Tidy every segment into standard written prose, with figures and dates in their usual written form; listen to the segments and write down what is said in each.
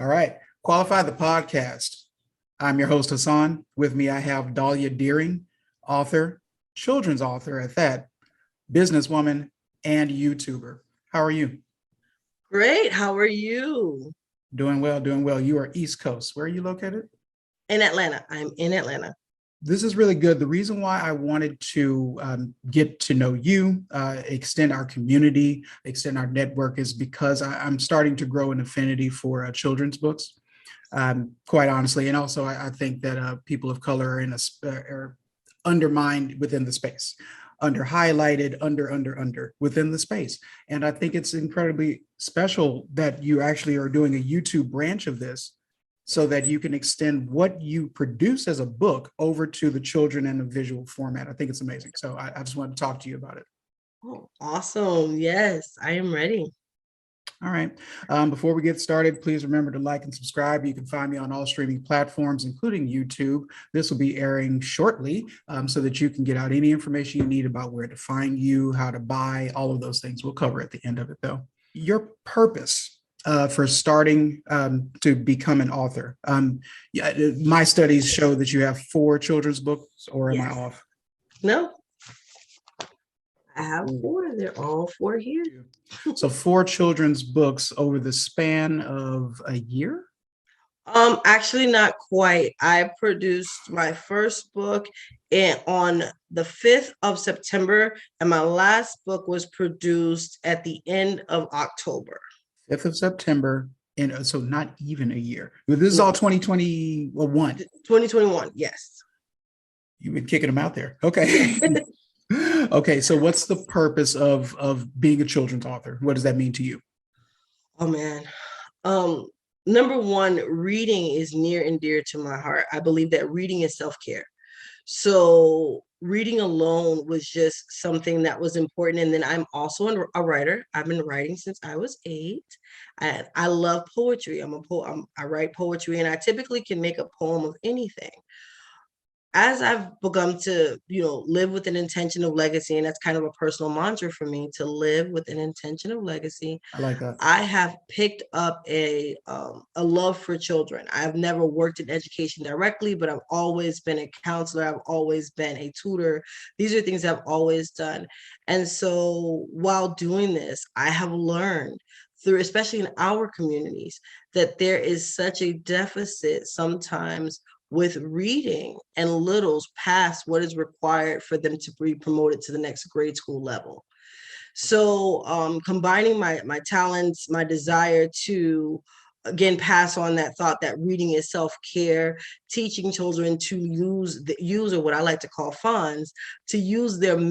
All right. Qualify the podcast. I'm your host, Hassan. With me, I have Dollyah Deering, author, children's author at that, businesswoman, and YouTuber. How are you? Great. How are you? Doing well, doing well. You are East Coast. Where are you located? In Atlanta. I'm in Atlanta. This is really good. The reason why I wanted to get to know you, extend our community, extend our network is because I'm starting to grow an affinity for children's books, quite honestly. And also, I think that people of color are are undermined within the space, under highlighted, under within the space. And I think it's incredibly special that you actually are doing a YouTube branch of this so that you can extend what you produce as a book over to the children in a visual format. I think it's amazing. So I just wanted to talk to you about it. Oh, awesome. Yes, I am ready. All right. Before we get started, please remember to like and subscribe. You can find me on all streaming platforms, including YouTube. This will be airing shortly so that you can get out any information you need about where to find you, how to buy, all of those things. We'll cover at the end of it, though. Your purpose for starting to become an author. Yeah, my studies show that you have 4 children's books, or am I Yes. off? No, I have 4. They're all 4 here. So 4 children's books over the span of a year? Actually not quite. I produced my first book on the 5th of September, and my last book was produced at the end of October. 5th of September, and so not even a year. But this is all 2021. 2021, yes. You've been kicking them out there. Okay. Okay, so what's the purpose of being a children's author? What does that mean to you? Oh man. Um, Number one, reading is near and dear to my heart. I believe that reading is self-care. So reading alone was just something that was important. And then I'm also a writer. I've been writing since I was 8. I love poetry. I write poetry, and I typically can make a poem of anything. As I've begun to, live with an intention of legacy, and that's kind of a personal mantra for me, to live with an intention of legacy. I like that. I have picked up a love for children. I've never worked in education directly, but I've always been a counselor. I've always been a tutor. These are things I've always done. And so while doing this, I have learned through, especially in our communities, that there is such a deficit sometimes with reading and littles past what is required for them to be promoted to the next grade school level. So combining my talents, my desire to, again, pass on that thought that reading is self-care, teaching children to use or what I like to call fawns, to use their their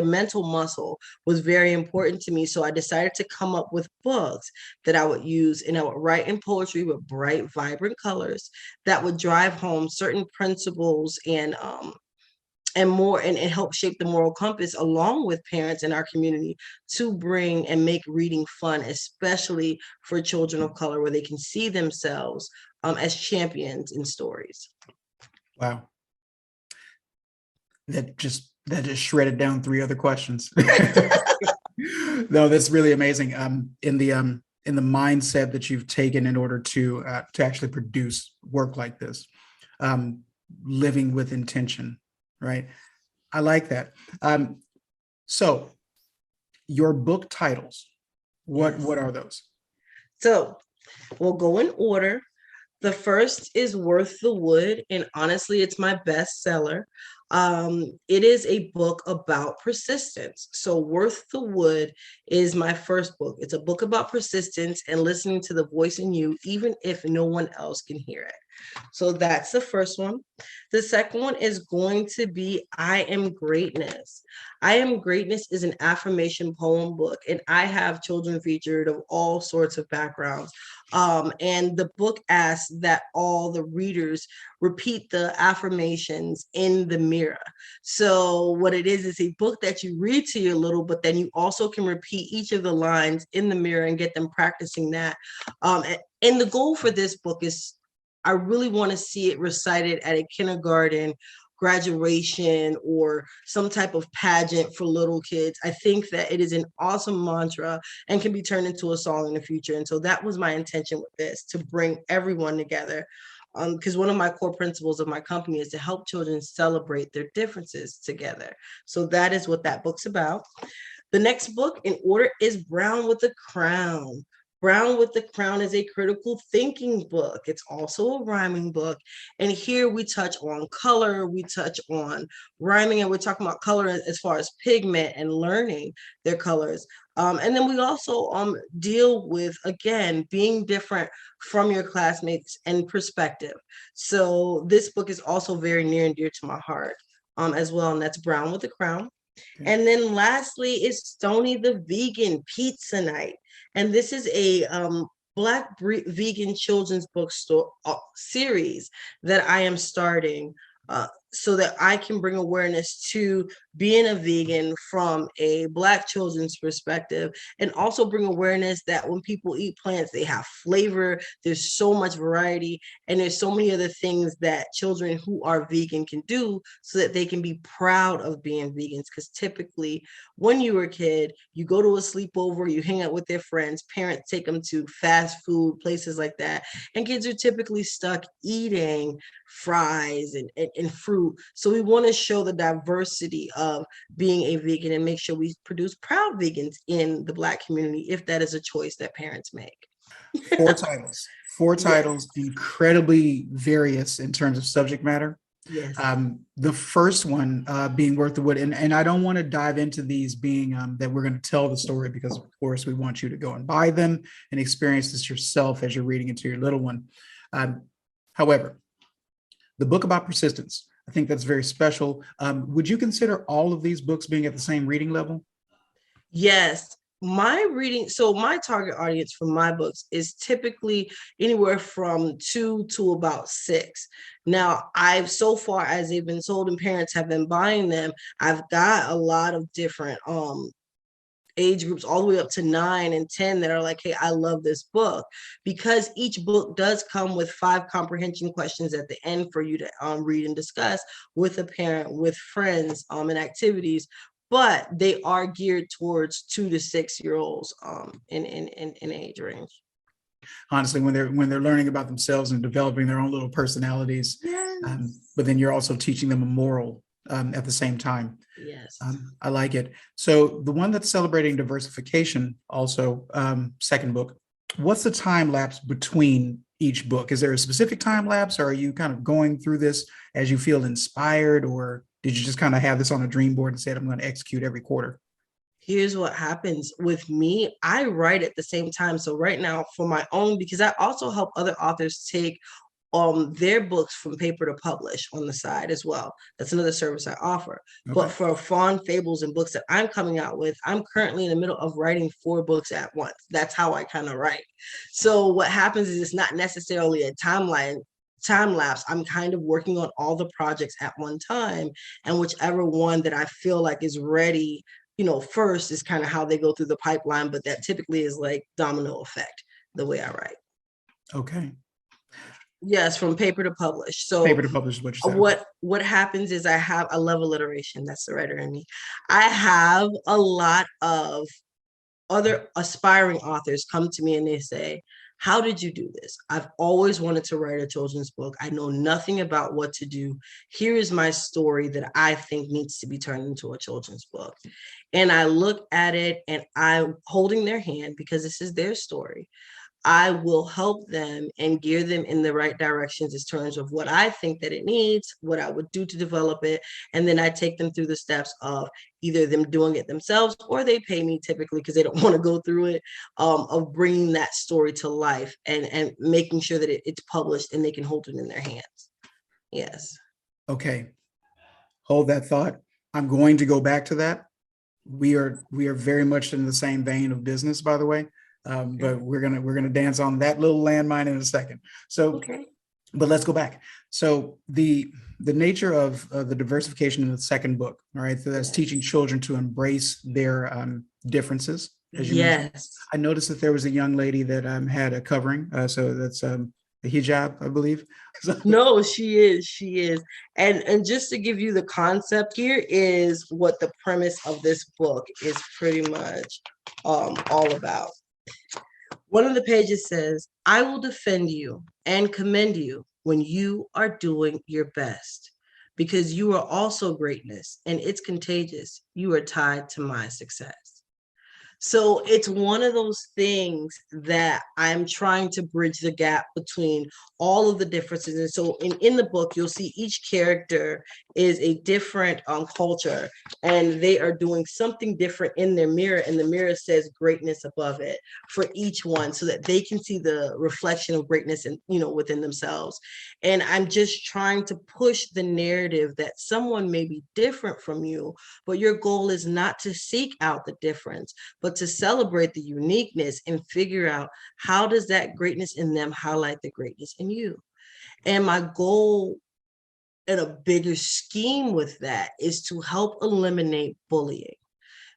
mental muscle was very important to me. So I decided to come up with books that I would use, and I would write in poetry with bright, vibrant colors that would drive home certain principles and more, and help shape the moral compass along with parents in our community to bring and make reading fun, especially for children of color, where they can see themselves as champions in stories. Wow. That just shredded down 3 other questions. No, that's really amazing. In the mindset that you've taken in order to actually produce work like this, living with intention, right? I like that. So your book titles, what are those? So we'll go in order. The first is Worth the Wood, and honestly, it's my bestseller. It is a book about persistence. So Worth the Wood is my first book. It's a book about persistence and listening to the voice in you, even if no one else can hear it. So that's the first one. The second one is going to be I Am Greatness. I Am Greatness is an affirmation poem book, and I have children featured of all sorts of backgrounds. And the book asks that all the readers repeat the affirmations in the mirror. So what it is a book that you read to your little, but then you also can repeat each of the lines in the mirror and get them practicing that. And the goal for this book is I really want to see it recited at a kindergarten graduation or some type of pageant for little kids. I think that it is an awesome mantra and can be turned into a song in the future. And so that was my intention with this, to bring everyone together. Because one of my core principles of my company is to help children celebrate their differences together. So that is what that book's about. The next book in order is Brown with a Crown. Brown with the Crown is a critical thinking book. It's also a rhyming book. And here we touch on color, we touch on rhyming, and we're talking about color as far as pigment and learning their colors. And then we also deal with, again, being different from your classmates and perspective. So this book is also very near and dear to my heart as well, and that's Brown with a Crown. Okay. And then lastly is Stoney the Vegan Pizza Night. And this is a Black vegan children's bookstore series that I am starting so that I can bring awareness to being a vegan from a Black children's perspective, and also bring awareness that when people eat plants, they have flavor, there's so much variety, and there's so many other things that children who are vegan can do so that they can be proud of being vegans. Because typically when you were a kid, you go to a sleepover, you hang out with their friends, parents take them to fast food places like that, and kids are typically stuck eating fries and fruit. So we want to show the diversity of being a vegan and make sure we produce proud vegans in the Black community, if that is a choice that parents make. Four titles, incredibly various in terms of subject matter. Yes. The first one being Worth the Wood, and I don't want to dive into these being that we're going to tell the story, because of course we want you to go and buy them and experience this yourself as you're reading it to your little one. However, the book about persistence, I think that's very special. Would you consider all of these books being at the same reading level? Yes. My target audience for my books is typically anywhere from 2 to about 6. Now, so far as they've been sold and parents have been buying them, I've got a lot of different age groups all the way up to 9 and 10 that are like, hey, I love this book, because each book does come with 5 comprehension questions at the end for you to read and discuss with a parent, with friends, and activities. But they are geared towards 2 to 6 year olds in age range. Honestly, when they're learning about themselves and developing their own little personalities, yes. But then you're also teaching them a moral at the same time. Yes. I like it. So the one that's celebrating diversification, also second book, what's the time lapse between each book? Is there a specific time lapse, or are you kind of going through this as you feel inspired, or did you just kind of have this on a dream board and said, I'm going to execute every quarter? Here's what happens with me. I write at the same time. So right now for my own, because I also help other authors take their books from paper to publish on the side as well. That's another service I offer. Okay. But for Fawn, Fables, and books that I'm coming out with, I'm currently in the middle of writing 4 books at once. That's how I kind of write. So what happens is it's not necessarily a time lapse. I'm kind of working on all the projects at one time, and whichever one that I feel like is ready, first is kind of how they go through the pipeline. But that typically is like domino effect, the way I write. Okay. Yes, from paper to publish. So paper to publish is what you said. What happens is I love alliteration. That's the writer in me. I have a lot of other aspiring authors come to me and they say, how did you do this? I've always wanted to write a children's book. I know nothing about what to do. Here is my story that I think needs to be turned into a children's book. And I look at it and I'm holding their hand, because this is their story. I will help them and gear them in the right directions in terms of what I think that it needs, what I would do to develop it. And then I take them through the steps of either them doing it themselves, or they pay me typically because they don't want to go through it, of bringing that story to life and making sure that it's published and they can hold it in their hands. Yes. Okay. Hold that thought. I'm going to go back to that. We are very much in the same vein of business, by the way. But we're gonna dance on that little landmine in a second. So, okay. But let's go back. So the nature of the diversification in the second book, all right? So that's teaching children to embrace their differences. As you mentioned. I noticed that there was a young lady that had a covering. So that's the hijab, I believe. So, No, she is. And just to give you the concept, here is what the premise of this book is pretty much all about. One of the pages says, I will defend you and commend you when you are doing your best, because you are also greatness and it's contagious. You are tied to my success. So it's one of those things that I'm trying to bridge the gap between all of the differences. And so in the book, you'll see each character is a different culture, and they are doing something different in their mirror. And the mirror says greatness above it for each one, so that they can see the reflection of greatness and, within themselves. And I'm just trying to push the narrative that someone may be different from you, but your goal is not to seek out the difference, but to celebrate the uniqueness and figure out how does that greatness in them highlight the greatness in you. And my goal in a bigger scheme with that is to help eliminate bullying,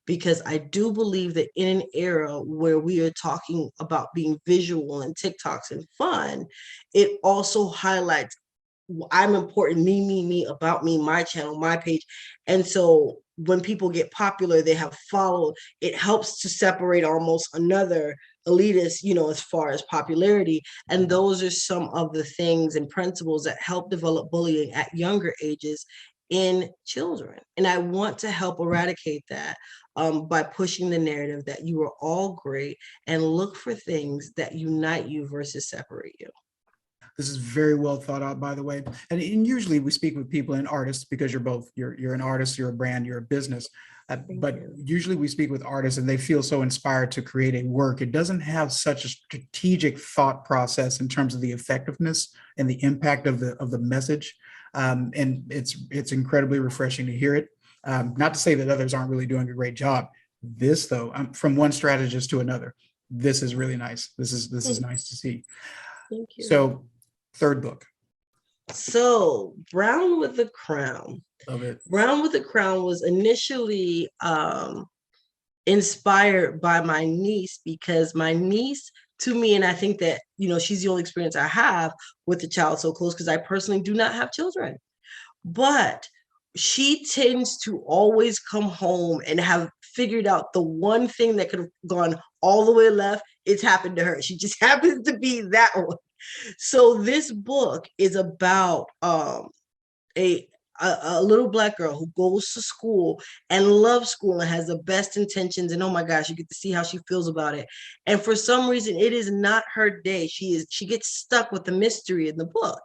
because I do believe that in an era where we are talking about being visual and TikToks and fun, it also highlights I'm important, me, about me, my channel, my page. And so when people get popular, they have followed, it helps to separate almost another elitist, as far as popularity. And those are some of the things and principles that help develop bullying at younger ages in children. And I want to help eradicate that by pushing the narrative that you are all great, and look for things that unite you versus separate you. this is very well thought out, by the way. And usually we speak with people and artists, because you're both, you're an artist, you're a brand, you're a business. But usually we speak with artists and they feel so inspired to create a work. It doesn't have such a strategic thought process in terms of the effectiveness and the impact of the message. And it's incredibly refreshing to hear it. Not to say that others aren't really doing a great job. This, though, from one strategist to another, this is really nice. This is nice to see. Thank you. So, third book. So, Brown with the Crown. Love it. Brown with the Crown was initially inspired by my niece, because my niece, to me, and I think that, she's the only experience I have with the child so close, because I personally do not have children. But she tends to always come home and have figured out the one thing that could have gone all the way left. It's happened to her. She just happens to be that one. So this book is about a little Black girl who goes to school and loves school and has the best intentions. And oh my gosh, you get to see how she feels about it. And for some reason, it is not her day. She gets stuck with the mystery in the book.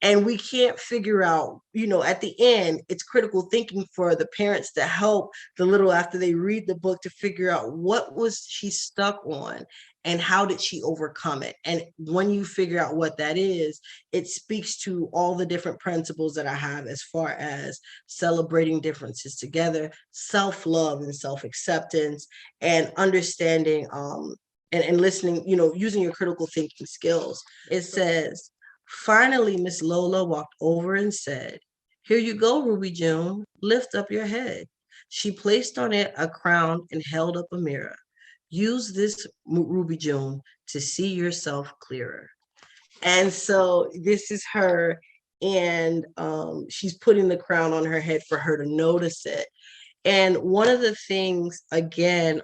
And we can't figure out, at the end, it's critical thinking for the parents to help the little, after they read the book, to figure out what was she stuck on and how did she overcome it. And when you figure out what that is, it speaks to all the different principles that I have as far as celebrating differences together, self-love and self-acceptance, and understanding and listening, using your critical thinking skills. It says, finally, Miss Lola walked over and said, here you go, Ruby June, lift up your head. She placed on it a crown and held up a mirror. Use this, Ruby June, to see yourself clearer. And so this is her, and she's putting the crown on her head for her to notice it. And one of the things, again,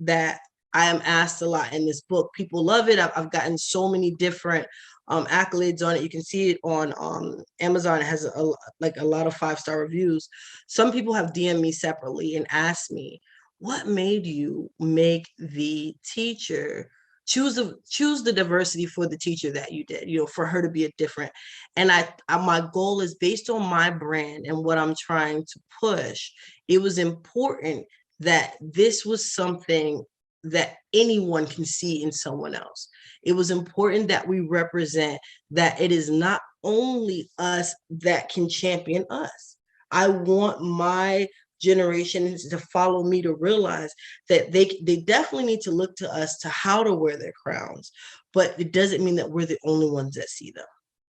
that I am asked a lot in this book, people love it. I've gotten so many different accolades on it. You can see it on Amazon. It has a lot of 5-star reviews. Some people have DM'd me separately and asked me, what made you make the teacher choose the diversity for the teacher that you did, for her to be a different. And my goal is based on my brand and what I'm trying to push. It was important that this was something that anyone can see in someone else. It was important that we represent that it is not only us that can champion us. I want my generation to follow me to realize that they definitely need to look to us to how to wear their crowns, but it doesn't mean that we're the only ones that see them.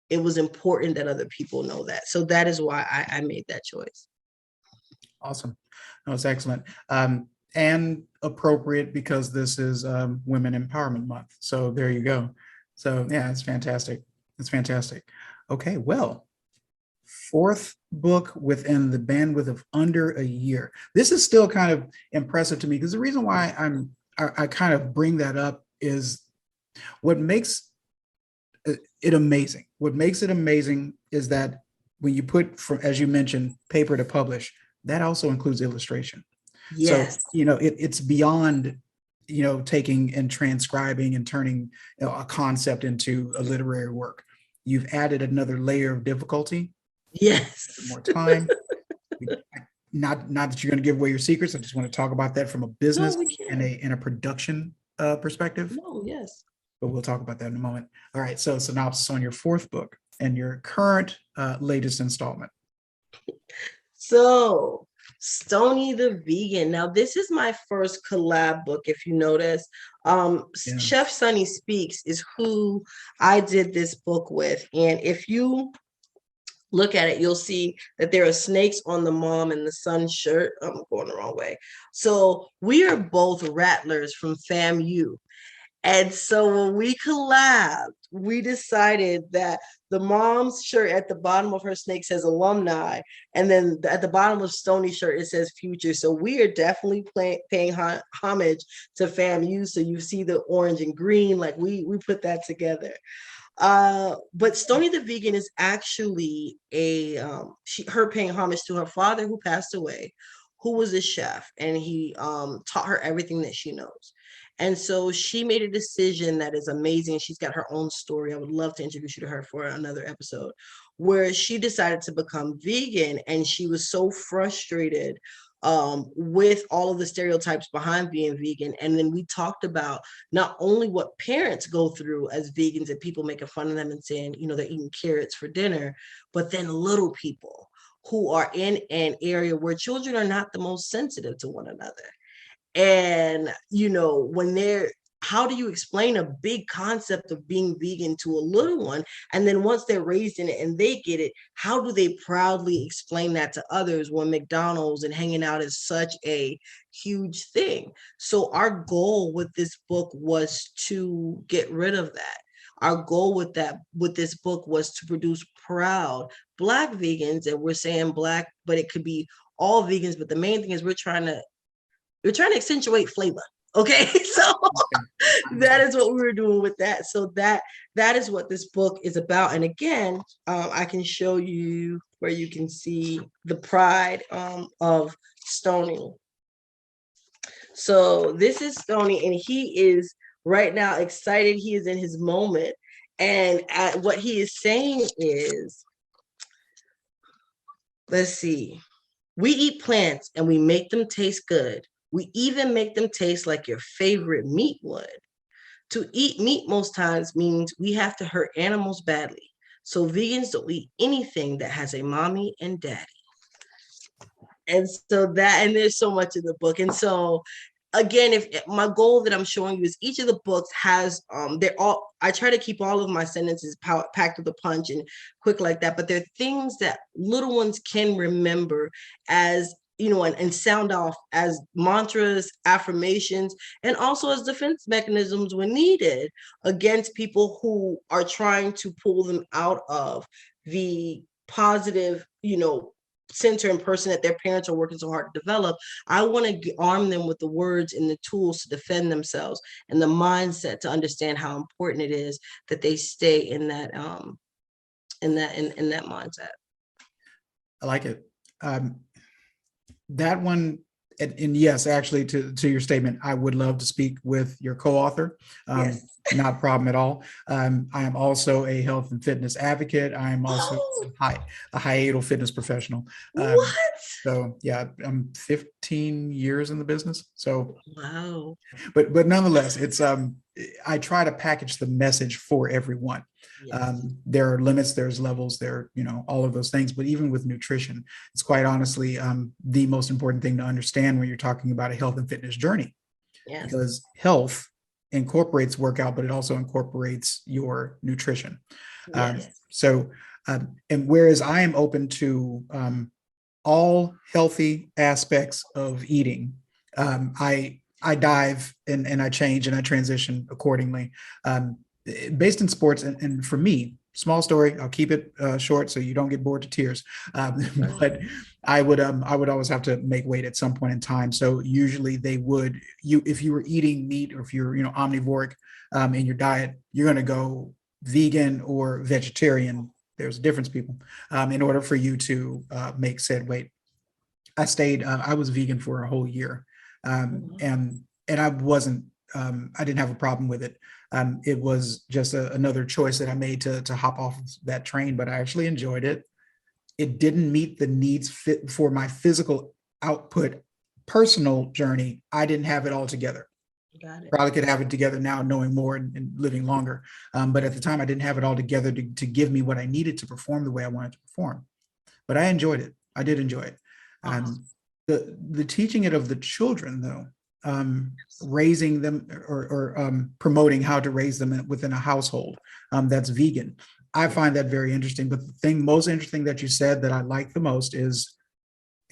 It was important that other people know that. So that is why I made that choice. Awesome. No, it's excellent. And appropriate, because this is Women Empowerment Month. So there you go. So yeah, it's fantastic. It's fantastic. Okay, well, fourth book within the bandwidth of under a year. This is still kind of impressive to me because the reason why I kind of bring that up is what makes it amazing. What makes it amazing is that when you put, from, as you mentioned, paper to publish, that also includes illustration. So, Yes. it's beyond, taking and transcribing and turning, a concept into a literary work. You've added another layer of difficulty, Yes. more time. Not that you're going to give away your secrets. I just want to talk about that from a No, business we and can. a production perspective, No, yes. but we'll talk about that in a moment. All right. So synopsis on your fourth book and your current latest installment. So, Stoney the Vegan. Now, this is my first collab book, if you notice. Yeah. Chef Sunny Speaks is who I did this book with. And if you look at it, you'll see that there are snakes on the mom and the son shirt. I'm going the wrong way. So, we are both rattlers from FAMU. And so when we collabed, we decided that the mom's shirt at the bottom of her snake says alumni, and then at the bottom of Stoney's shirt, it says future. So we are definitely paying homage to FAMU. So you see the orange and green, like we put that together. But Stoney the Vegan is actually her paying homage to her father who passed away, who was a chef, and he taught her everything that she knows. And so she made a decision that is amazing. She's got her own story. I would love to introduce you to her for another episode, where she decided to become vegan. And she was so frustrated with all of the stereotypes behind being vegan. And then we talked about not only what parents go through as vegans and people making fun of them and saying, they're eating carrots for dinner, but then little people who are in an area where children are not the most sensitive to one another. And, when how do you explain a big concept of being vegan to a little one? And then once they're raised in it and they get it, how do they proudly explain that to others when McDonald's and hanging out is such a huge thing? So our goal with this book was to get rid of that. Our goal with this book was to produce proud Black vegans, and we're saying Black, but it could be all vegans. But the main thing is we're trying to accentuate flavor. Okay, so that is what we were doing with that. So that is what this book is about. And again, I can show you where you can see the pride of Stoney. So this is Stoney, and he is right now excited. He is in his moment. And what he is saying is, let's see, we eat plants and we make them taste good. We even make them taste like your favorite meat would. To eat meat most times means we have to hurt animals badly. So vegans don't eat anything that has a mommy and daddy. And so there's so much in the book. And so again, if my goal that I'm showing you is each of the books has I try to keep all of my sentences packed with a punch and quick like that, but they're things that little ones can remember as and sound off as mantras, affirmations, and also as defense mechanisms when needed against people who are trying to pull them out of the positive, center and person that their parents are working so hard to develop. I want to arm them with the words and the tools to defend themselves and the mindset to understand how important it is that they stay in that mindset. I like it. That one, and yes, actually, to your statement, I would love to speak with your co-author. Yes. Not a problem at all. I am also a health and fitness advocate. I am also a hiatal fitness professional. What? So yeah, I'm 15 years in the business. So wow. But nonetheless, it's I try to package the message for everyone. Yes. There are limits, there's levels, there, all of those things. But even with nutrition, it's quite honestly the most important thing to understand when you're talking about a health and fitness journey. Yes. Because health incorporates workout, but it also incorporates your nutrition. Yes. And whereas I am open to all healthy aspects of eating, I dive and I change and I transition accordingly. based in sports, and for me, small story, I'll keep it short so you don't get bored to tears. But I would always have to make weight at some point in time. So usually they would, if you were eating meat, or if you're, omnivoric in your diet, you're going to go vegan or vegetarian. There's a difference, people, in order for you to make said weight. I was vegan for a whole year. And I wasn't, I didn't have a problem with it. It was just another choice that I made to hop off that train, but I actually enjoyed it. It didn't meet the needs fit for my physical output, personal journey. I didn't have it all together. Got it. Probably could have it together now, knowing more and living longer. But at the time, I didn't have it all together to give me what I needed to perform the way I wanted to perform. But I enjoyed it. I did enjoy it. The teaching it of the children, though, raising them, or promoting how to raise them within a household that's vegan. I find that very interesting. But the thing most interesting that you said that I like the most is,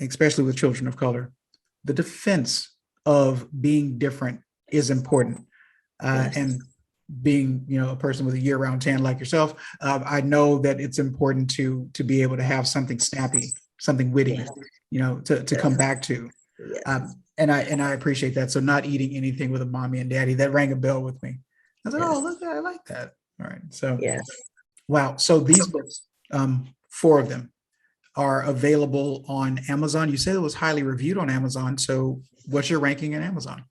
especially with children of color, the defense of being different is important. And being, a person with a year-round tan like yourself, I know that it's important to be able to have something snappy, something witty, to come back to. And I appreciate that. So not eating anything with a mommy and daddy, that rang a bell with me. I was like, oh, look, I like that. All right. So wow. So these books, 4 of them, are available on Amazon. You said it was highly reviewed on Amazon. So what's your ranking in Amazon?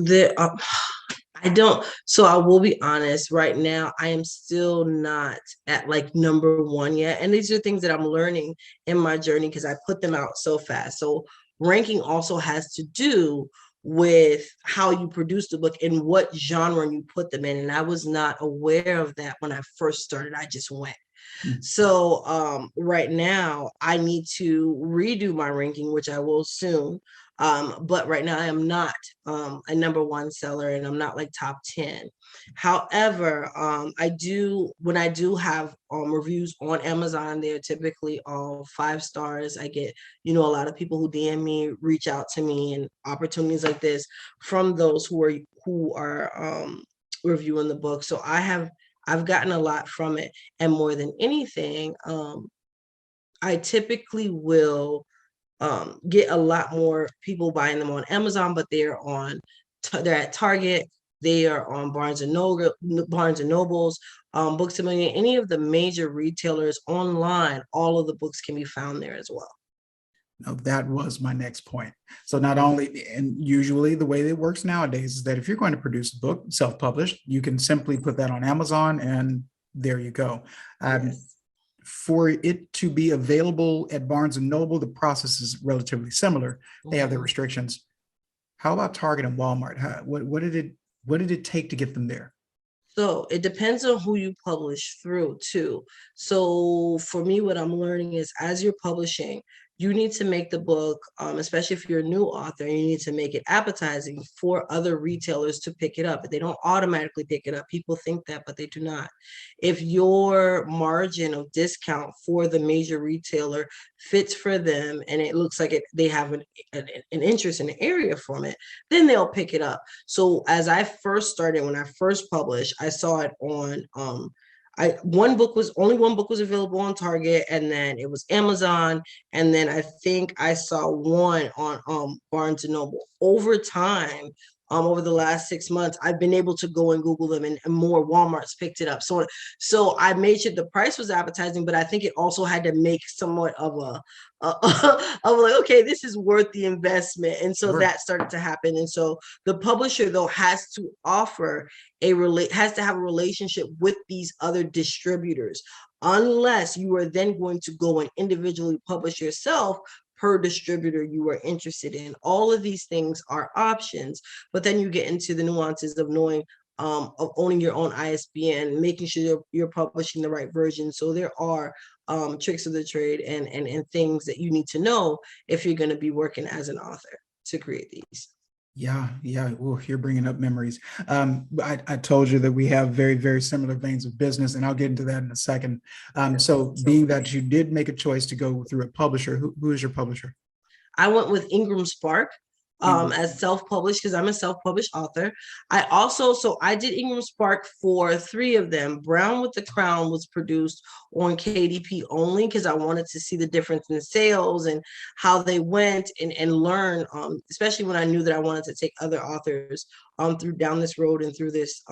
I don't. So I will be honest, right now, I am still not at like number 1 yet. And these are things that I'm learning in my journey because I put them out so fast. So ranking also has to do with how you produce the book and what genre you put them in. And I was not aware of that when I first started. I just went. So right now I need to redo my ranking, which I will soon. But right now I am not a number 1 seller, and I'm not like top 10. However, when I do have reviews on Amazon, they're typically all 5 stars. I get, a lot of people who DM me, reach out to me, and opportunities like this from those who are reviewing the book. So I've gotten a lot from it. And more than anything, I typically will get a lot more people buying them on Amazon, but they're at Target, they are on Barnes and Nobles, Books A Million, any of the major retailers online. All of the books can be found there as well. No, that was my next point. So not only, and usually the way it works nowadays is that if you're going to produce a book self-published, you can simply put that on Amazon and there you go. For it to be available at Barnes and Noble, the process is relatively similar. They have their restrictions. How about Target and Walmart? What did it take to get them there? So it depends on who you publish through too. So for me, what I'm learning is, as you're publishing, you need to make the book, especially if you're a new author, you need to make it appetizing for other retailers to pick it up. They don't automatically pick it up. People think that, but they do not. If your margin of discount for the major retailer fits for them, and it looks like they have an interest in the area from it, then they'll pick it up. So as I first started, when I first published, I saw it on only one book was available on Target, and then it was Amazon, and then I think I saw one on Barnes and Noble. Over time, over the last 6 months, I've been able to go and Google them, and more Walmarts picked it up. So I made sure the price was appetizing, but I think it also had to make somewhat of of like, okay, this is worth the investment. And so that started to happen. And so the publisher, though, has to have a relationship with these other distributors, unless you are then going to go and individually publish yourself per distributor you are interested in. All of these things are options, but then you get into the nuances of knowing of owning your own ISBN, making sure you're publishing the right version. So there are tricks of the trade and things that you need to know if you're going to be working as an author to create these. Yeah. Ooh, you're bringing up memories. I told you that we have very, very similar veins of business, and I'll get into that in a second. So being that you did make a choice to go through a publisher, who is your publisher? I went with Ingram Spark. as self-published because I'm a self-published author. I did Ingram Spark for 3 of them. Brown with the Crown was produced on KDP only because I wanted to see the difference in sales and how they went and learn, especially when I knew that I wanted to take other authors through down this road and through this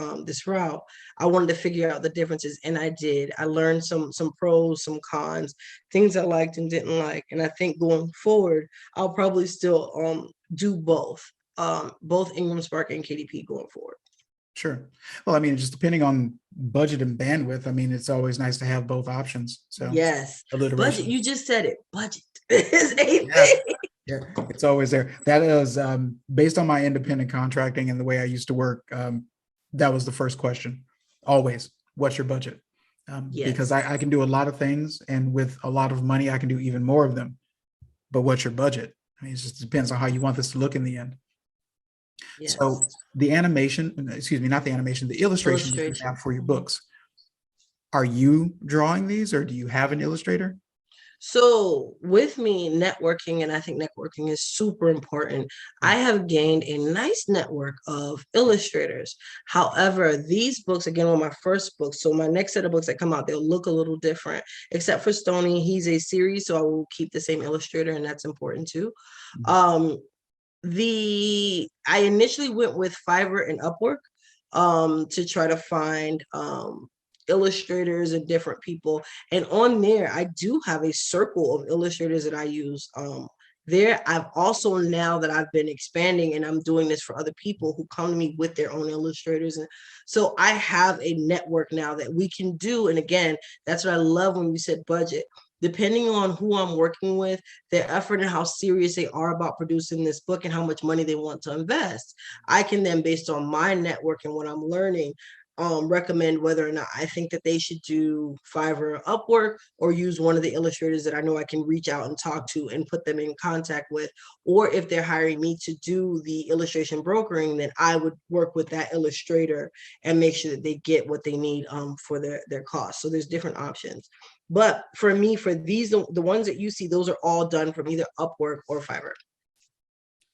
route. I wanted to figure out the differences, and I did. I learned some pros, some cons, things I liked and didn't like. And I think going forward, I'll probably still do both Ingram Spark and KDP going forward. Sure. Well, I mean, just depending on budget and bandwidth, I mean, it's always nice to have both options. So yes, budget. You just said it. Budget is a thing. Yeah, it's always there. That is based on my independent contracting and the way I used to work. That was the first question. Always, what's your budget? Yes. Because I can do a lot of things, and with a lot of money, I can do even more of them. But what's your budget? I mean, it just depends on how you want this to look in the end. Yes. So the animation, excuse me, not the animation, the illustration you have for your books. Are you drawing these, or do you have an illustrator? So with me networking, and I think networking is super important, I have gained a nice network of illustrators. However, these books, again, were my first books. So my next set of books that come out, they'll look a little different, except for Stoney. He's a series, so I will keep the same illustrator, and that's important too. I initially went with Fiverr and Upwork to try to find illustrators and different people. And on there, I do have a circle of illustrators that I use there. I've also, now that I've been expanding and I'm doing this for other people who come to me with their own illustrators. And so I have a network now that we can do. And again, that's what I love when you said budget. Depending on who I'm working with, their effort and how serious they are about producing this book and how much money they want to invest, I can then, based on my network and what I'm learning, recommend whether or not I think that they should do Fiverr or Upwork, or use one of the illustrators that I know I can reach out and talk to and put them in contact with. Or if they're hiring me to do the illustration brokering, then I would work with that illustrator and make sure that they get what they need for their costs. So there's different options. But for me, for these, the ones that you see, those are all done from either Upwork or Fiverr.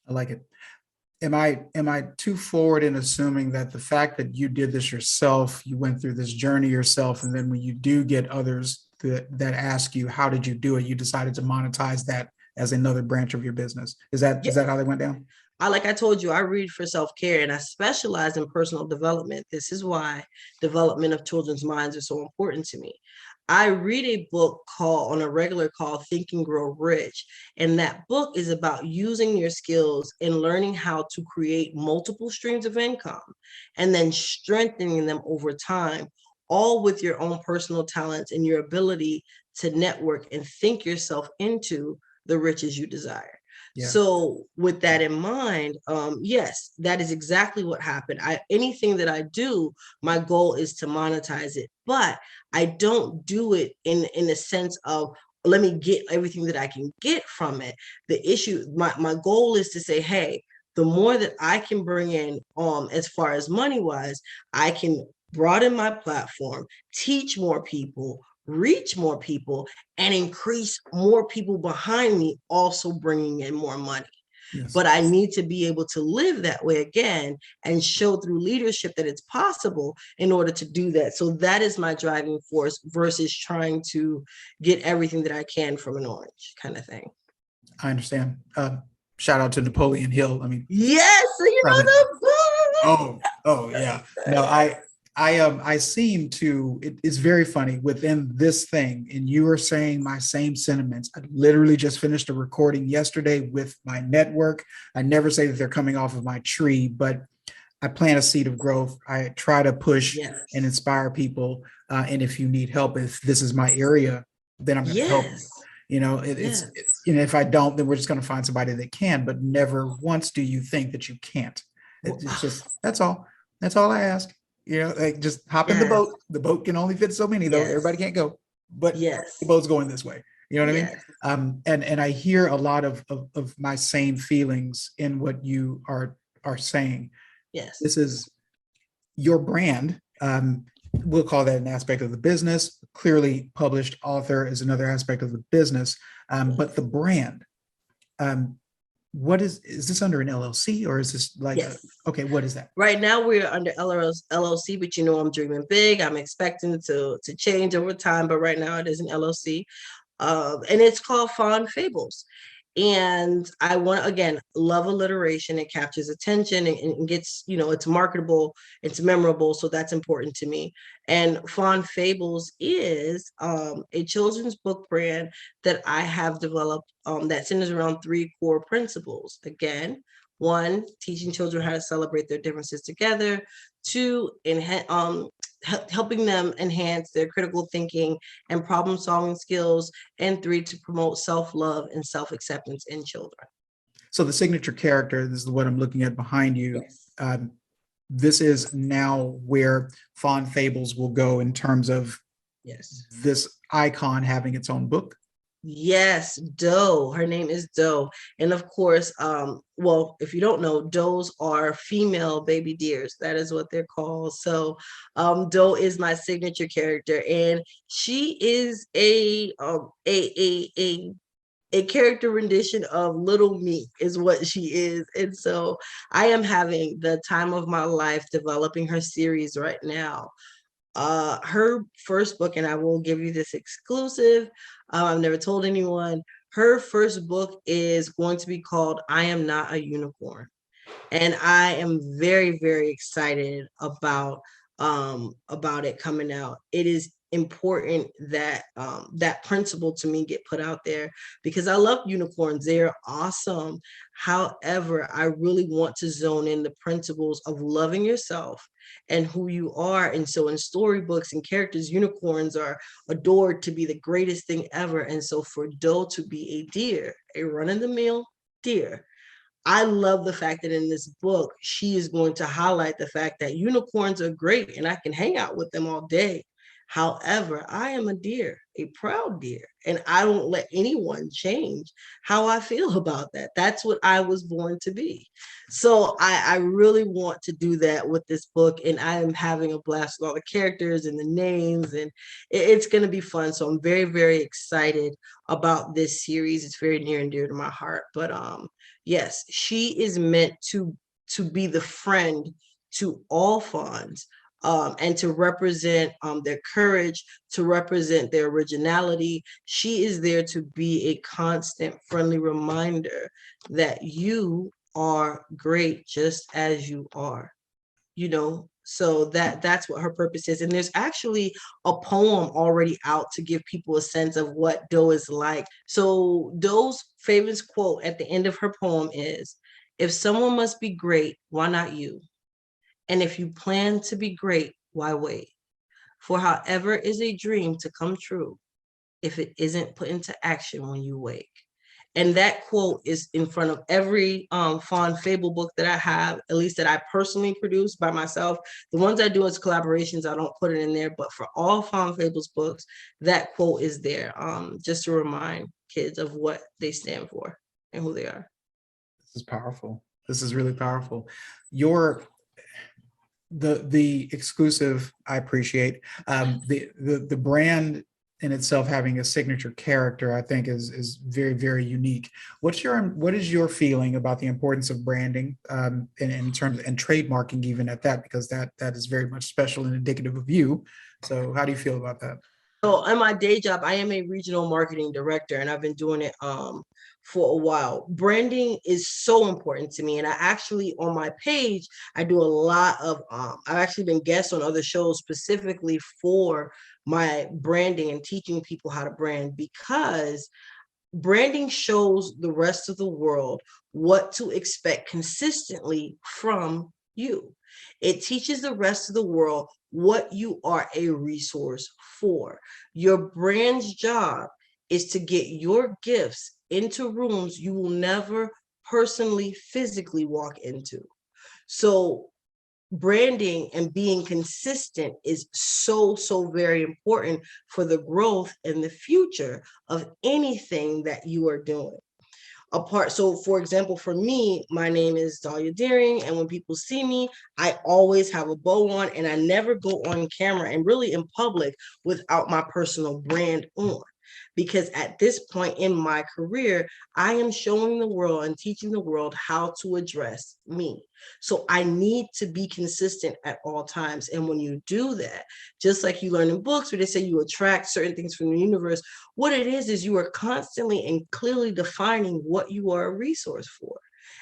I like it. Am I too forward in assuming that the fact that you did this yourself, you went through this journey yourself, and then when you do get others that ask you, how did you do it, you decided to monetize that as another branch of your business? Is that how they went down? Like I told you, I read for self-care, and I specialize in personal development. This is why development of children's minds is so important to me. I read a book on a regular called Think and Grow Rich. And that book is about using your skills and learning how to create multiple streams of income and then strengthening them over time, all with your own personal talents and your ability to network and think yourself into the riches you desire. Yeah. So with that in mind, yes, that is exactly what happened. Anything that I do, my goal is to monetize it, but I don't do it in a sense of, let me get everything that I can get from it. The issue, my goal is to say, hey, the more that I can bring in, as far as money wise, I can broaden my platform, teach more people, reach more people, and increase more people behind me, also bringing in more money. Yes. But I need to be able to live that way again and show through leadership that it's possible in order to do that. So that is my driving force versus trying to get everything that I can from an orange kind of thing. I understand. Shout out to Napoleon Hill. I mean, yes, you know the oh yeah. No, I seem to, it's very funny within this thing, and you are saying my same sentiments. I literally just finished a recording yesterday with my network. I never say that they're coming off of my tree, but I plant a seed of growth. I try to push and inspire people. And if you need help, if this is my area, then I'm going to help you. You know, it's, you know, if I don't, then we're just going to find somebody that can, but never once do you think that you can't. It's just, that's all I ask. You know, like, just hop in the boat. The boat can only fit so many, though. Everybody can't go, but the boat's going this way. You know what I mean? And I hear a lot of my same feelings in what you are saying. Yes. This is your brand. We'll call that an aspect of the business. Clearly, published author is another aspect of the business. But the brand, what is this under an LLC, or is this like Yes. okay, what is that? Right now we're under LLC, but you know I'm dreaming big. I'm expecting to change over time, but right now it is an LLC. And it's called Fawn Fables. And I want, again, love alliteration. It captures attention and gets, it's marketable, it's memorable. So that's important to me. And Fawn Fables is a children's book brand that I have developed that centers around three core principles. Again, one, teaching children how to celebrate their differences together. Two, helping them enhance their critical thinking and problem solving skills, and three, to promote self-love and self-acceptance in children. So the signature character, this is what I'm looking at behind you. Yes. This is now where Fawn Fables will go in terms of Yes. this icon having its own book. Yes, doe. Her name is Doe. And of course, well, if you don't know, does are female baby deers. That is what they're called. So Doe is my signature character, and she is a character rendition of little me is what she is. And so I am having the time of my life developing her series right now. Her first book, and I will give you this exclusive, I've never told anyone, her first book is going to be called I Am Not a Unicorn. And I am very, very excited about it coming out. It is important that that principle to me get put out there, because I love unicorns. They're awesome. However, I really want to zone in the principles of loving yourself and who you are. And so in storybooks and characters, unicorns are adored to be the greatest thing ever. And so for Doe to be a deer, a run-of-the-mill deer, I love the fact that in this book, she is going to highlight the fact that unicorns are great and I can hang out with them all day. However, I am a deer, a proud deer, and I don't let anyone change how I feel about that. That's what I was born to be. So I really want to do that with this book, and I am having a blast with all the characters and the names, and it's going to be fun. So I'm very, very excited about this series. It's very near and dear to my heart. But yes, she is meant to be the friend to all fawns, and to represent their courage, to represent their originality. She is there to be a constant, friendly reminder that you are great just as you are, so that's what her purpose is. And there's actually a poem already out to give people a sense of what Doe is like. So Doe's favorite quote at the end of her poem is, "If someone must be great, why not you? And if you plan to be great, why wait? For however is a dream to come true, if it isn't put into action when you wake." And that quote is in front of every Fawn Fable book that I have, at least that I personally produce by myself. The ones I do as collaborations, I don't put it in there, but for all Fawn Fables books, that quote is there, just to remind kids of what they stand for and who they are. This is powerful. This is really powerful. The exclusive, I appreciate. The brand in itself having a signature character, I think is very, very unique. What is your feeling about the importance of branding, in terms and trademarking even at that, because that is very much special and indicative of you. So how do you feel about that? So in my day job, I am a regional marketing director, and I've been doing it for a while. Branding is so important to me. And I actually, on my page, I do a lot of, I've actually been guests on other shows specifically for my branding and teaching people how to brand, because branding shows the rest of the world what to expect consistently from you. It teaches the rest of the world what you are a resource for. Your brand's job is to get your gifts into rooms you will never personally, physically walk into. So branding and being consistent is so very important for the growth and the future of anything that you are doing. So for example, for me, my name is Dollyah Deering, and when people see me, I always have a bow on, and I never go on camera and really in public without my personal brand on. because at this point in my career, I am showing the world and teaching the world how to address me. So I need to be consistent at all times. And when you do that, just like you learn in books where they say you attract certain things from the universe, what it is you are constantly and clearly defining what you are a resource for.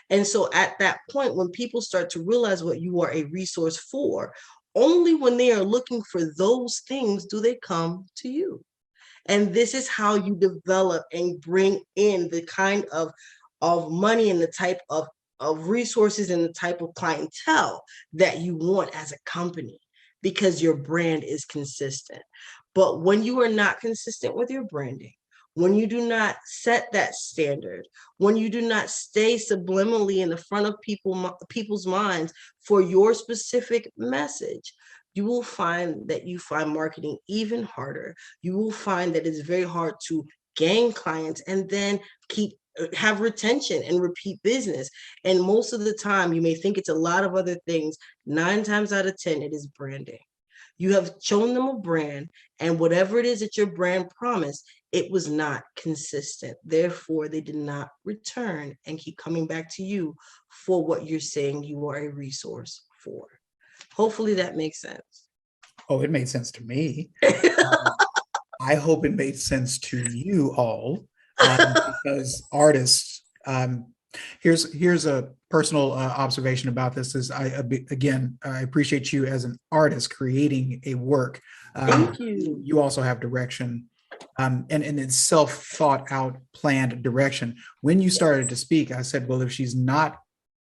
And so at that point, when people start to realize what you are a resource for, only when they are looking for those things do they come to you. And this is how you develop and bring in the kind of money and the type of resources and the type of clientele that you want as a company, because your brand is consistent. But when you are not consistent with your branding, when you do not set that standard, when you do not stay subliminally in the front of people's minds for your specific message, you will find that you find marketing even harder. You will find that it's very hard to gain clients and then have retention and repeat business. And most of the time, you may think it's a lot of other things. 9 times out of 10, it is branding. You have shown them a brand, and whatever it is that your brand promised, it was not consistent. Therefore, they did not return and keep coming back to you for what you're saying you are a resource for. Hopefully that makes sense. Oh, it made sense to me. I hope it made sense to you all, because artists, here's a personal observation about this is I appreciate you as an artist creating a work. Thank you. You also have direction, and it's self thought out, planned direction. When you started to speak, I said, well, if she's not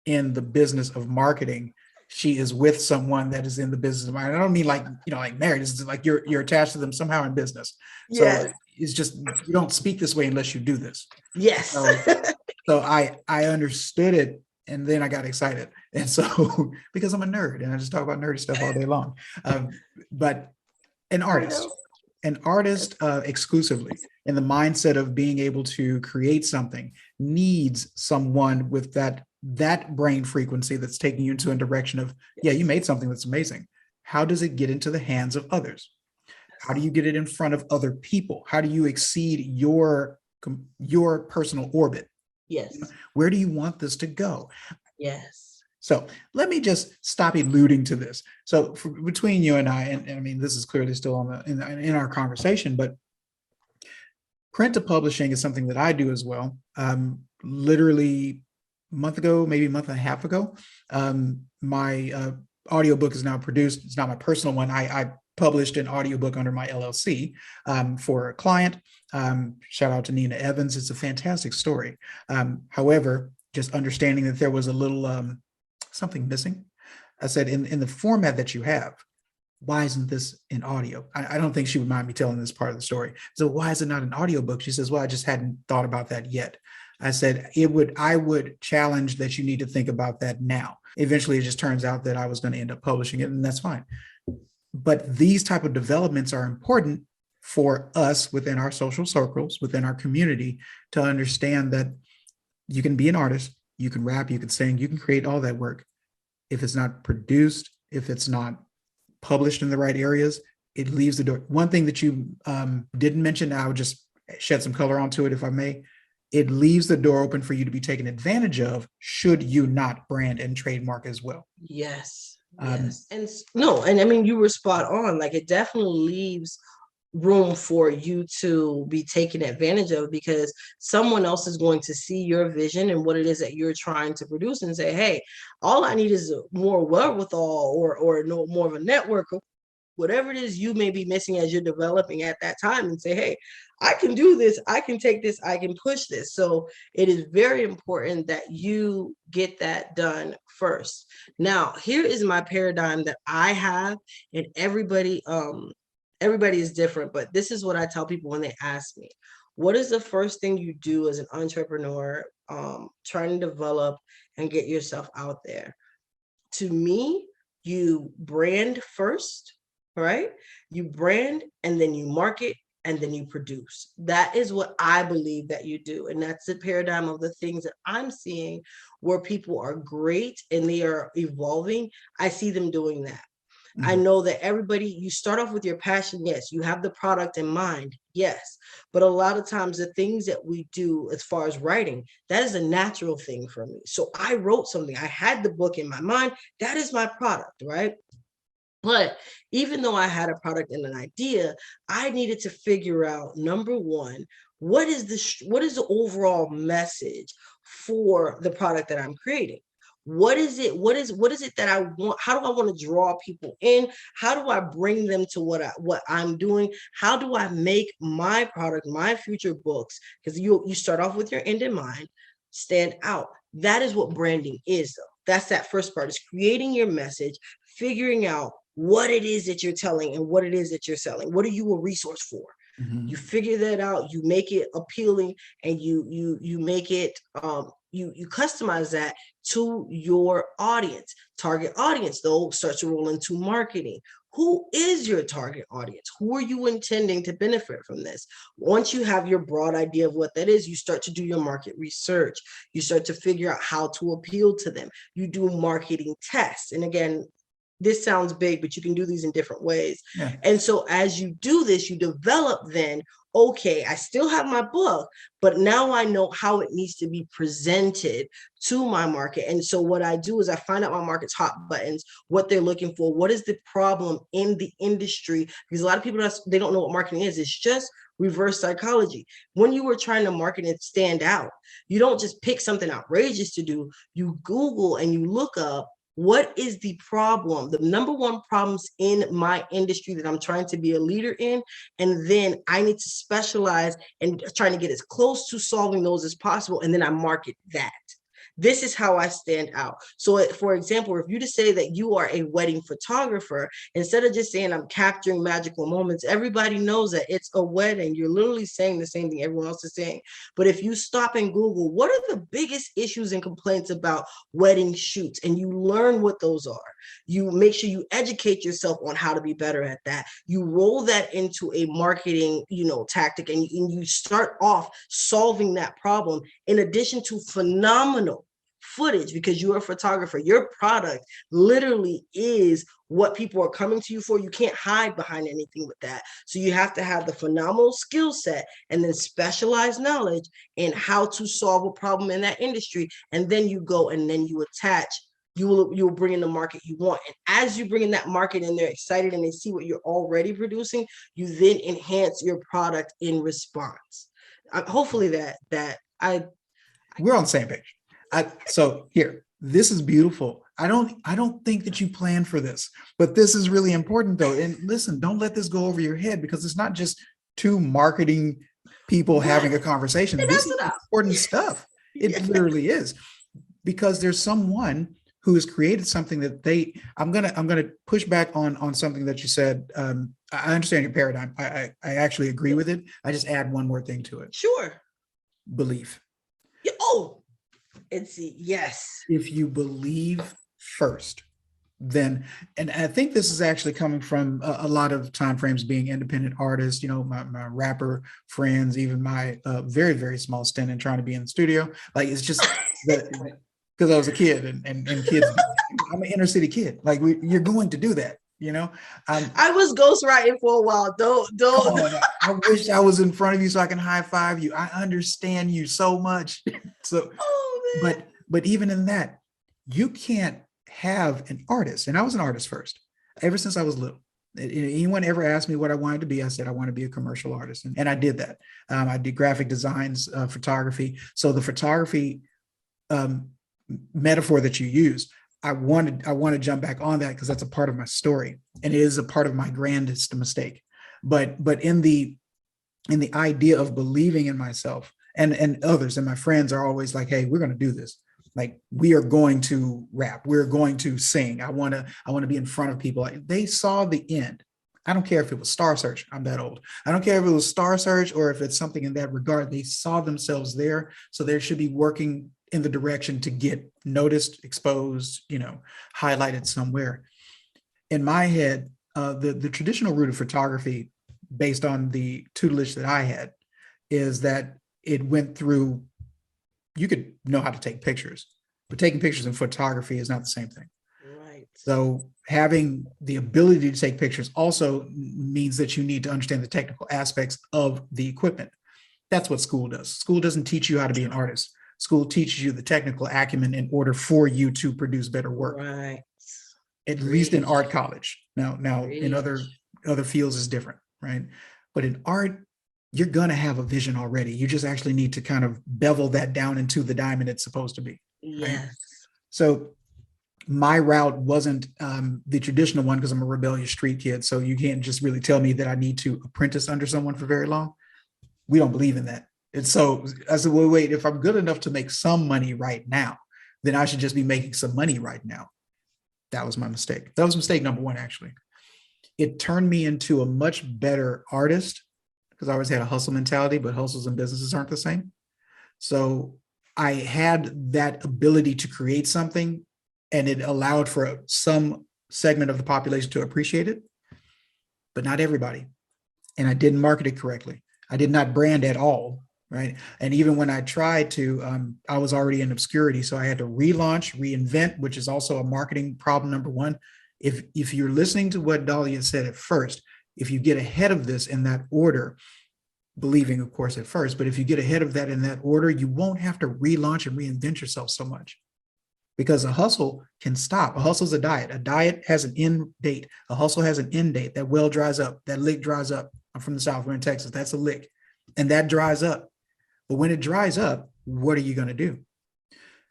in the business of marketing, she is with someone that is in the business of marketing. I don't mean like, like married. It's like you're attached to them somehow in business. Yes. So it's just, you don't speak this way unless you do this. Yes. So I understood it, and then I got excited. And so, because I'm a nerd and I just talk about nerdy stuff all day long. But an artist exclusively in the mindset of being able to create something needs someone with that brain frequency that's taking you into a direction of, yeah, you made something that's amazing. How does it get into the hands of others? How do you get it in front of other people? How do you exceed your personal orbit? Yes. Where do you want this to go? Yes. So let me just stop alluding to this. So between you and I mean, this is clearly still in our conversation, but print to publishing is something that I do as well. Literally a month ago, maybe a month and a half ago, my audiobook is now produced. It's not my personal one. I published an audiobook under my LLC for a client. Shout out to Nina Evans. It's a fantastic story. However, just understanding that there was a little something missing. I said, in the format that you have, why isn't this in audio? I don't think she would mind me telling this part of the story. So why is it not an audiobook? She says, well, I just hadn't thought about that yet. I said, I would challenge that you need to think about that now. Eventually, it just turns out that I was going to end up publishing it, and that's fine. But these type of developments are important for us within our social circles, within our community, to understand that you can be an artist, you can rap, you can sing, you can create all that work. If it's not produced, if it's not published in the right areas, it leaves the door. One thing that you didn't mention, I would just shed some color onto it if I may. It leaves the door open for you to be taken advantage of should you not brand and trademark as well. Yes. Yes. And I mean, you were spot on. Like, it definitely leaves room for you to be taken advantage of, because someone else is going to see your vision and what it is that you're trying to produce and say, hey, all I need is more wherewithal or no more of a network, or whatever it is you may be missing as you're developing at that time, and say, hey, I can do this, I can take this, I can push this. So it is very important that you get that done first. Now, here is my paradigm that I have, and everybody is different, but this is what I tell people when they ask me, what is the first thing you do as an entrepreneur trying to develop and get yourself out there? To me, you brand first, right? You brand, and then you market, and then you produce. That is what I believe that you do. And that's the paradigm of the things that I'm seeing where people are great and they are evolving. I see them doing that. I know that everybody, you start off with your passion. Yes, you have the product in mind. Yes. But a lot of times the things that we do as far as writing, that is a natural thing for me. So I wrote something. I had the book in my mind. That is my product, right? But even though I had a product and an idea, I needed to figure out, number one, what is the overall message for the product that I'm creating? What is it that I want? How do I want to draw people in? How do I bring them to what I'm doing? How do I make my product, my future books? Because you start off with your end in mind, stand out. That is what branding is, though. That's that first part, is creating your message, figuring out what it is that you're telling and what it is that you're selling. What are you a resource for? You figure that out, you make it appealing, and you make it you customize that to your audience. Target audience, though, starts to roll into marketing. Who is your target audience? Who are you intending to benefit from this? Once you have your broad idea of what that is, you start to do your market research. You start to figure out how to appeal to them. You do marketing tests. And again, this sounds big, but you can do these in different ways. Yeah. And so as you do this, you develop then, okay, I still have my book, but now I know how it needs to be presented to my market. And so what I do is I find out my market's hot buttons, what they're looking for, what is the problem in the industry, because a lot of people, they don't know what marketing is. It's just reverse psychology. When you were trying to market and stand out, you don't just pick something outrageous to do. You Google and you look up, what is the problem, the number one problems in my industry that I'm trying to be a leader in? And then I need to specialize and trying to get as close to solving those as possible. And then I market that. This is how I stand out. So for example, if you just say that you are a wedding photographer, instead of just saying I'm capturing magical moments, everybody knows that it's a wedding. You're literally saying the same thing everyone else is saying. But if you stop and Google, what are the biggest issues and complaints about wedding shoots? And you learn what those are. You make sure you educate yourself on how to be better at that. You roll that into a marketing, tactic, and you start off solving that problem in addition to phenomenal footage, because you're a photographer. Your product literally is what people are coming to you for. You can't hide behind anything with that. So you have to have the phenomenal skill set and then specialized knowledge in how to solve a problem in that industry. And then you go and then you attach, you'll bring in the market you want. And as you bring in that market and they're excited and they see what you're already producing, you then enhance your product in response. Hopefully we're on the same page. So here, this is beautiful. I don't think that you planned for this, but this is really important though. And listen, don't let this go over your head, because it's not just two marketing people having a conversation. This is important stuff. It literally is, because there's someone who has created something that I'm gonna push back on something that you said. I understand your paradigm. I actually agree with it. I just add one more thing to it. Sure. Belief. Yes. If you believe first, then, and I think this is actually coming from a lot of time frames being independent artists, my rapper friends, even my very, very small stint in trying to be in the studio. Like, it's just because I was a kid and kids, I'm an inner city kid. Like, you're going to do that. I was ghostwriting for a while. Don't. I wish I was in front of you so I can high five you. I understand you so much. So, but even in that, you can't have an artist. And I was an artist first, ever since I was little. Anyone ever asked me what I wanted to be, I said I want to be a commercial artist, and I did that. I did graphic designs, photography. So the photography metaphor that you used, I want to jump back on that because that's a part of my story, and it is a part of my grandest mistake. But in the idea of believing in myself, and others and my friends are always like, hey, we're going to do this. Like, we are going to rap. We're going to sing. I want to be in front of people. They saw the end. I don't care if it was Star Search. I'm that old. I don't care if it was Star Search or if it's something in that regard. They saw themselves there. So they should be working in the direction to get noticed, exposed, highlighted somewhere. In my head, the traditional route of photography, based on the tutelage that I had, is that it went through, you could know how to take pictures, but taking pictures in photography is not the same thing. Right. So having the ability to take pictures also means that you need to understand the technical aspects of the equipment. That's what school does. School doesn't teach you how to be an artist. School teaches you the technical acumen in order for you to produce better work. Right. At least in art college. Now in Preach. other fields is different, right? But in art, you're gonna have a vision already. You just actually need to kind of bevel that down into the diamond it's supposed to be, right? Yes. So my route wasn't the traditional one because I'm a rebellious street kid. So you can't just really tell me that I need to apprentice under someone for very long. We don't believe in that. And so I said, well, wait, if I'm good enough to make some money right now, then I should just be making some money right now. That was my mistake. That was mistake number one, actually. It turned me into a much better artist because I always had a hustle mentality, but hustles and businesses aren't the same. So I had that ability to create something, and it allowed for some segment of the population to appreciate it, but not everybody. And I didn't market it correctly. I did not brand at all, right? And even when I tried to, I was already in obscurity. So I had to relaunch, reinvent, which is also a marketing problem, number one. If you're listening to what Dollyah said at first, if you get ahead of this in that order, believing, of course, at first, but if you get ahead of that in that order, you won't have to relaunch and reinvent yourself so much. Because a hustle can stop. A hustle is a diet. A diet has an end date. A hustle has an end date. That well dries up. That lick dries up. I'm from the South. We're in Texas. That's a lick. And that dries up. But when it dries up, what are you going to do?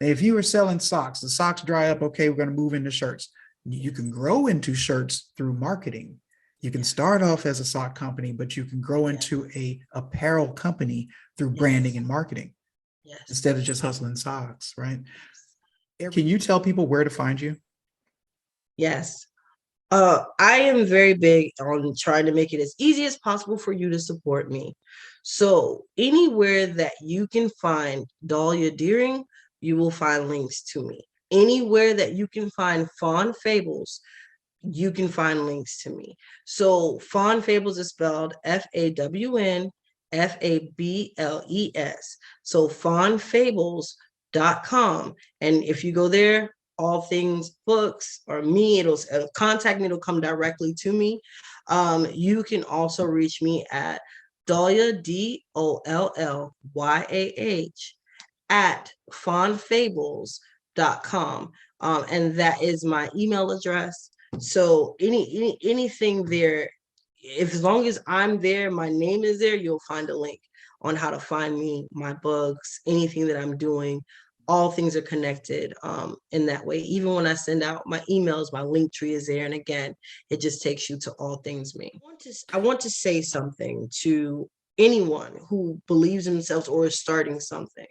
Now, if you were selling socks, the socks dry up. Okay, we're going to move into shirts. You can grow into shirts through marketing. You can start off as a sock company, but you can grow into a apparel company through branding and marketing instead of just hustling socks, right? Can you tell people where to find you? Yes. I am very big on trying to make it as easy as possible for you to support me. So anywhere that you can find Dollyah Deering, you will find links to me. Anywhere that you can find Fawn Fables, you can find links to me. So Fawn Fables is spelled FAWN FABLES. So fawnfables.com. And if you go there, all things books or me, it'll contact me, it'll come directly to me. You can also reach me at Dollyah, DOLLYAH at fawnfables.com. And that is my email address. So anything there, if as long as I'm there, my name is there, you'll find a link on how to find me, my bugs, anything that I'm doing. All things are connected in that way. Even when I send out my emails, my Linktree is there. And again, it just takes you to all things me. I want to say something to anyone who believes in themselves or is starting something.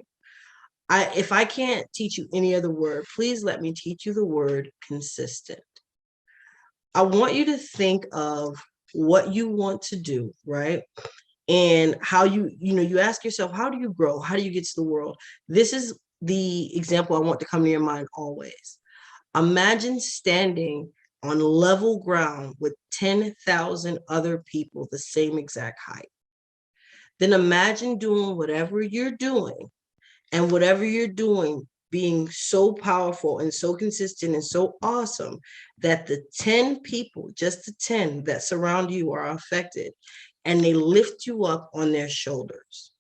If I can't teach you any other word, please let me teach you the word consistent. I want you to think of what you want to do, right? And how you ask yourself, how do you grow? How do you get to the world? This is the example I want to come to your mind always. Imagine standing on level ground with 10,000 other people the same exact height. Then imagine doing whatever you're doing, and whatever you're doing being so powerful and so consistent and so awesome that the 10 people, just the 10 that surround you, are affected, and they lift you up on their shoulders.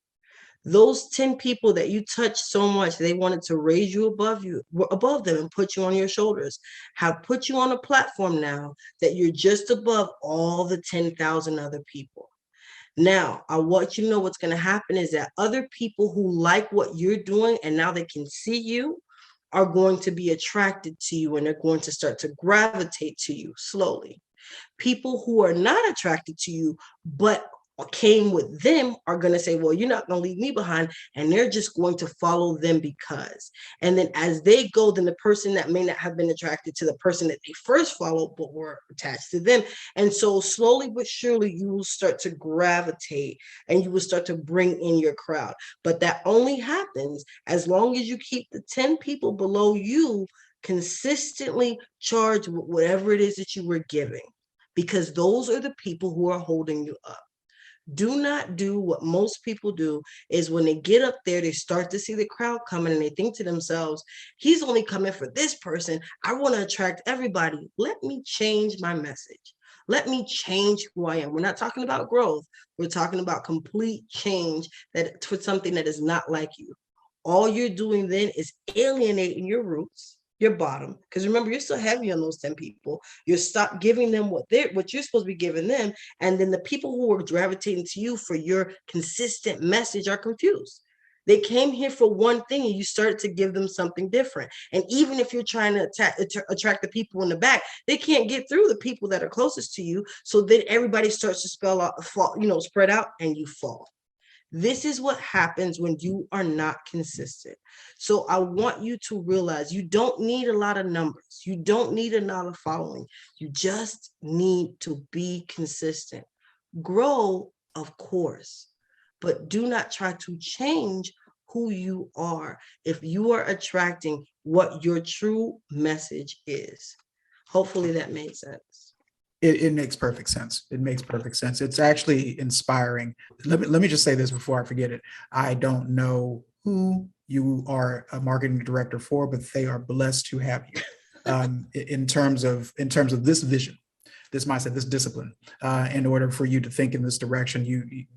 Those 10 people that you touched so much, they wanted to raise you above them and put you on your shoulders, have put you on a platform now that you're just above all the 10,000 other people. Now, I want you to know what's going to happen is that other people who like what you're doing and now they can see you are going to be attracted to you, and they're going to start to gravitate to you slowly. People who are not attracted to you but came with them are going to say, well, you're not going to leave me behind, and they're just going to follow them because. And then as they go, then the person that may not have been attracted to the person that they first followed but were attached to them. And so slowly but surely you will start to gravitate and you will start to bring in your crowd. But that only happens as long as you keep the 10 people below you consistently charged with whatever it is that you were giving, because those are the people who are holding you up. Do not do what most people do, is when they get up there, they start to see the crowd coming and they think to themselves, he's only coming for this person. I want to attract everybody. Let me change my message. Let me change who I am. We're not talking about growth. We're talking about complete change that for something that is not like you. All you're doing then is alienating your roots, your bottom, because remember, you're still heavy on those 10 people. You stop giving them what you're supposed to be giving them, and then the people who are gravitating to you for your consistent message are confused. They came here for one thing and you start to give them something different. And even if you're trying to attract the people in the back, they can't get through the people that are closest to you. So then everybody starts to spread out, and you fall. This is what happens when you are not consistent. So I want you to realize you don't need a lot of numbers. You don't need a lot of following. You just need to be consistent. Grow, of course, but do not try to change who you are if you are attracting what your true message is. Hopefully that made sense. It makes perfect sense. It makes perfect sense. It's actually inspiring. Let me just say this before I forget it. I don't know who you are a marketing director for, but they are blessed to have you. In terms of this vision, this mindset, this discipline. In order for you to think in this direction,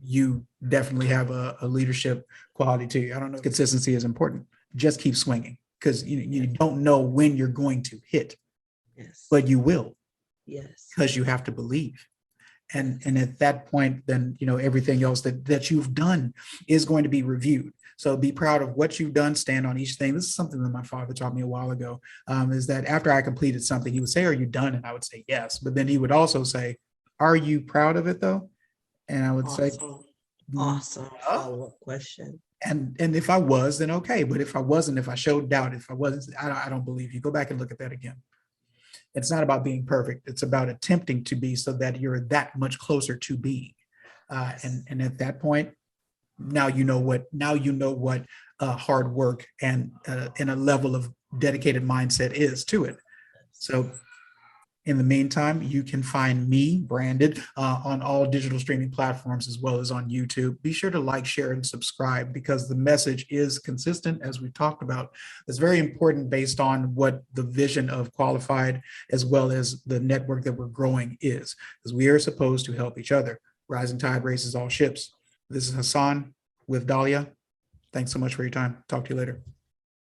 you definitely have a leadership quality to you. I don't know. Consistency is important. Just keep swinging, because you don't know when you're going to hit, Yes. but you will. Yes. Because you have to believe. And at that point, then, everything else that you've done is going to be reviewed. So be proud of what you've done, stand on each thing. This is something that my father taught me a while ago, is that after I completed something, he would say, "Are you done?" And I would say, "Yes." But then he would also say, "Are you proud of it though?" And I would say, awesome follow-up question. And if I was, then okay. But if I wasn't, if I showed doubt, if I wasn't, I don't believe you. Go back and look at that again. It's not about being perfect. It's about attempting to be, so that you're that much closer to being. And at that point, now you know what hard work and a level of dedicated mindset is to it. So in the meantime, you can find me, Branded, on all digital streaming platforms as well as on YouTube. Be sure to like, share, and subscribe, because the message is consistent, as we talked about. It's very important based on what the vision of Qualified as well as the network that we're growing is, because we are supposed to help each other. Rising tide raises all ships. This is Hassan with Dollyah. Thanks so much for your time. Talk to you later.